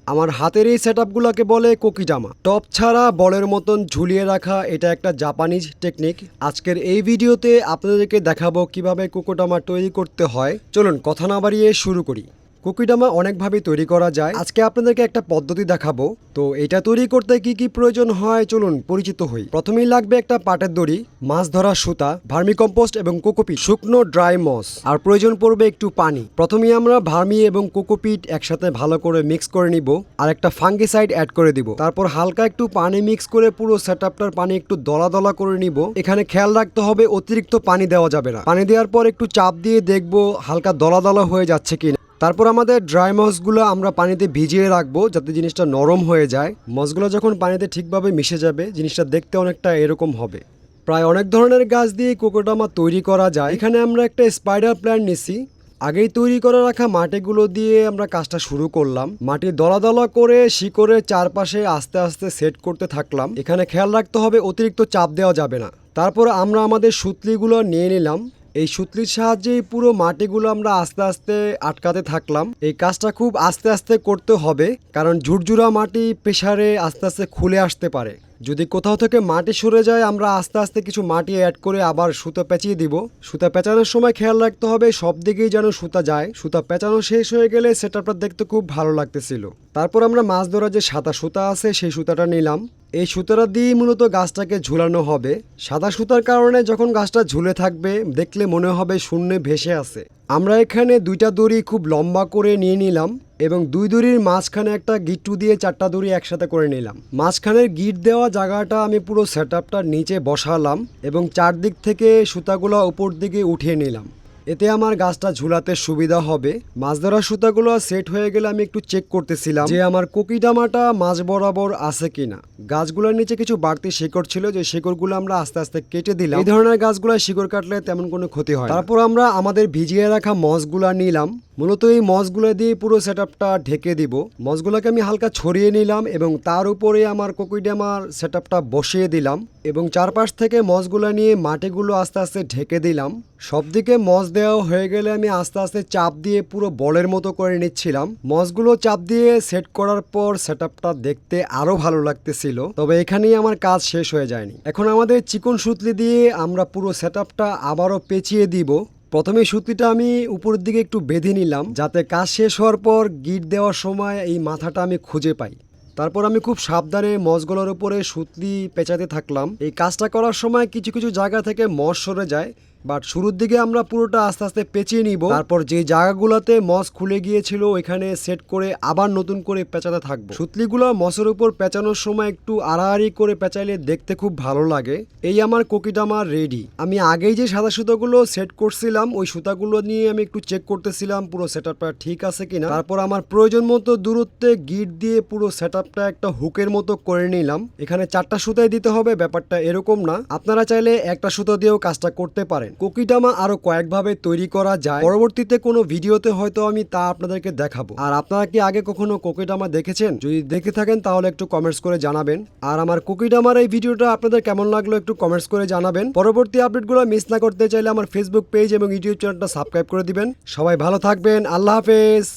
আমার হাতের এই সেটআপগুলোকে বলে কোকিডামা। টপ ছাড়া বলের মতন ঝুলিয়ে রাখা এটা একটা জাপানিজ টেকনিক। আজকের এই ভিডিওতে আপনাদেরকে দেখাবো কিভাবে কোকিডামা তৈরি করতে হয়। চলুন কথা না বাড়িয়ে শুরু করি। কোকিডামা অনেকভাবে তৈরি করা যায়। আজকে আপনাদেরকে একটা পদ্ধতি দেখাবো। তো এটা তৈরি করতে কি কি প্রয়োজন হয় চলুন পরিচিত হই। প্রথমেই লাগবে একটা পাটের দড়ি, মাছ ধরার সুতা, ভার্মিকম্পোস্ট এবং কোকোপিট, শুকনো ড্রাই মস, আর প্রয়োজন পড়বে একটু পানি। প্রথমেই আমরা ভার্মি এবং কোকোপিট একসাথে ভালো করে মিক্স করে নিব আর একটা ফাঙ্গিসাইড অ্যাড করে দিব। তারপর হালকা একটু পানি মিক্স করে পুরো সেটআপটার পানি একটু দলা দলা করে নিব। এখানে খেয়াল রাখতে হবে অতিরিক্ত পানি দেওয়া যাবে না। পানি দেওয়ার পর একটু চাপ দিয়ে দেখবো হালকা দলা দলা হয়ে যাচ্ছে কিনা। তারপর আমাদের ড্রাই মসগুলো আমরা পানিতে ভিজিয়ে রাখবো যাতে জিনিসটা নরম হয়ে যায়। মসগুলো যখন পানিতে ঠিকভাবে মিশে যাবে জিনিসটা দেখতে অনেকটা এরকম হবে। প্রায় অনেক ধরনের গাছ দিয়ে কোকোডামা তৈরি করা যায়। এখানে আমরা একটা স্পাইডার প্ল্যান্ট নিছি। আগেই তৈরি করে রাখা মাটিগুলো দিয়ে আমরা কাজটা শুরু করলাম। মাটি দলা দলা করে শিকড়ের চারপাশে আস্তে আস্তে সেট করতে থাকলাম। এখানে খেয়াল রাখতে হবে অতিরিক্ত চাপ দেওয়া যাবে না। তারপর আমরা আমাদের সুতলিগুলো নিয়ে নিলাম। এই সুতলির সাহায্যে পুরো মাটিগুলো আমরা আস্তে আস্তে আটকাতে থাকলাম। এই কাজটা খুব আস্তে আস্তে করতে হবে কারণ ঝুরঝুরা মাটি প্রেসারে আস্তে আস্তে খুলে আসতে পারে। যদি কোথাও থেকে মাটি সরে যায় আমরা আস্তে আস্তে কিছু মাটি অ্যাড করে আবার সুতা পেঁচিয়ে দিব। সুতা পেঁচানোর সময় খেয়াল রাখতে হবে সব দিকেই যেন সুতা যায়। সুতা পেঁচানো শেষ হয়ে গেলে সেটআপটা দেখতে খুব ভালো লাগতেছিল। তারপর আমরা মাছ ধরার যে সাদা সুতা আছে সেই সুতাটা নিলাম। এই সুতাটা দিয়ে মূলত গাছটাকে ঝুলানো হবে। সাদা সুতার কারণে যখন গাছটা ঝুলে থাকবে দেখলে মনে হবে শূন্যে ভেসে আছে। আমরা এখানে দুইটা দড়ি খুব লম্বা করে নিয়ে নিলাম এবং দুই দড়ির মাঝখানে একটা গিট্টু দিয়ে চারটা দড়ি একসাথে করে নিলাম। মাঝখানের গিট দেওয়া জায়গাটা আমি পুরো সেটআপটার নিচে বসালাম এবং চারদিক থেকে সুতাগুলো উপর দিকে উঠিয়ে নিলাম। এতে আমার গাছটা ঝুলাতে সুবিধা হবে। মাছ ধরার সুতাগুলো সেট হয়ে গেলে আমি একটু চেক করতেছিলাম যে আমার কোকিডামাটা মাছ বরাবর আছে কিনা। গাছগুলোর নিচে কিছু বাড়তি শিকড় ছিল, যে শিকড়গুলো আমরা আস্তে আস্তে কেটে দিলাম। এই ধরনের গাছগুলো শিকড় কাটলে তেমন কোনো ক্ষতি হয়। তারপর আমরা আমাদের ভিজিয়ে রাখা মসগুলা নিলাম। মূলত এই মসগুলো দিয়ে পুরো সেটআপটা ঢেকে দিব। মসগুলোকে আমি হালকা ছড়িয়ে নিলাম এবং তার উপরে আমার কোকিডামার সেটআপটা বসিয়ে দিলাম এবং চারপাশ থেকে মসগুলো নিয়ে মাটিগুলো আস্তে আস্তে ঢেকে দিলাম। সবদিকে মস দেওয়া হয়ে গেলে আমি আস্তে আস্তে চাপ দিয়ে পুরো বলের মতো করে নিচ্ছিলাম। মসগুলো চাপ দিয়ে সেট করার পর সেটআপটা দেখতে আরো ভালো লাগতেছিল। তবে এখানেই আমার কাজ শেষ হয়ে যায়নি। এখন আমাদের চিকন সুতলি দিয়ে আমরা পুরো সেটআপটা আবারও পেঁচিয়ে দিব। প্রথমে সুতলিটা আমি উপরের দিকে একটু বেঁধে নিলাম যাতে কাজ শেষ হওয়ার পর গিট দেওয়ার সময় এই মাথাটা আমি খুঁজে পাই। তারপর আমি খুব সাবধানে মসগুলোর উপরে সুতলি পেঁচাতে থাকলাম। এই কাজটা করার সময় কিছু কিছু জায়গা থেকে মস সরে যায়, বাট শুরুর দিকে আমরা পুরোটা আস্তে আস্তে পেঁচিয়ে নিব। তারপর যে জায়গাগুলোতে মস খুলে গিয়েছিল ওইখানে সেট করে আবার নতুন করে পেঁচাতে থাকবো। সুতলিগুলো মসের উপর পেঁচানোর সময় একটু আড়াআড়ি করে পেঁচাইলে দেখতে খুব ভালো লাগে। এই আমার কোকিডামা রেডি। আমি আগেই যে সাদা সুতাগুলো সেট করছিলাম ওই সুতাগুলো নিয়ে আমি একটু চেক করতেছিলাম পুরো সেটআপটা ঠিক আছে কিনা। তারপর আমার প্রয়োজন মতো দূরত্বে গিট দিয়ে পুরো সেটআপটা একটা হুকের মতো করে নিলাম। এখানে 4টা সুতাই দিতে হবে, ব্যাপারটা এরকম না। আপনারা চাইলে একটা সুতা দিয়েও কাজটা করতে পারেন। কোকিডামা আরো কয়েকভাবে তৈরি করা যায়, পরবর্তীতে কোনো ভিডিওতে হয়তো আমি তা আপনাদেরকে দেখাবো। আর আপনারা কি আগে কখনো কোকিডামা দেখেছেন? যদি দেখে থাকেন তাহলে একটু কমেন্টস করে জানাবেন। আর আমার কোকিডামার এই ভিডিওটা আপনাদের কেমন লাগলো একটু কমেন্টস করে জানাবেন। পরবর্তী আপডেটগুলো মিস না করতে চাইলে আমার ফেসবুক পেজ এবং ইউটিউব চ্যানেলটা সাবস্ক্রাইব করে দিবেন। সবাই ভালো থাকবেন, আল্লাহ হাফেজ।